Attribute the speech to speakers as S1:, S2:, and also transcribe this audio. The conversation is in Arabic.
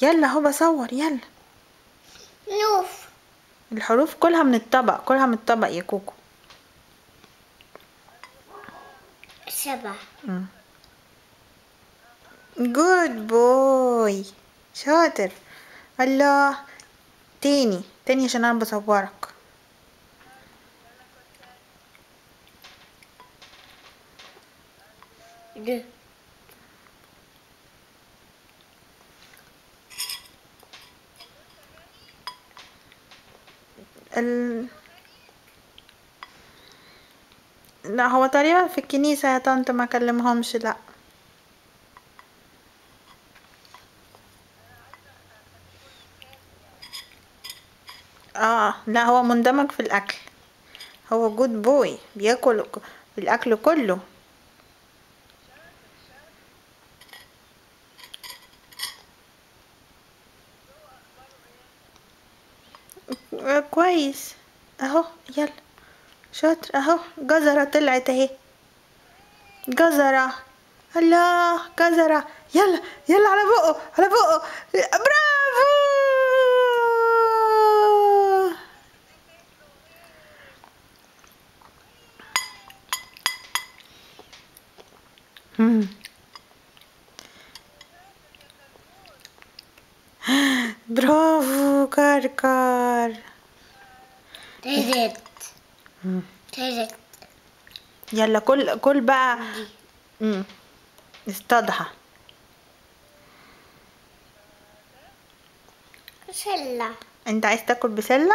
S1: يلا اهو بصور، يلا.
S2: نوف.
S1: الحروف كلها من الطبق، كلها من الطبق يا كوكو.
S2: 7.
S1: جود بوي، شاطر. الله، تاني تاني عشان انا بصورك.
S2: د.
S1: ال... لا هو تقريبا في الكنيسة يا طنط، ما كلمهمش، لا. لا هو مندمج في الاكل، هو جود بوي بياكل الاكل كله. كويس اهو، يلا شاطر اهو. جزرة طلعت اهي، جزرة. الله، جزرة. يلا يلا، على بقه على بقه. برافو. برافو كركر.
S2: تالت. تالت.
S1: يلا كل كل بقى.
S2: دي.
S1: استضحى.
S2: بسلة.
S1: انت عايز تاكل بسلة؟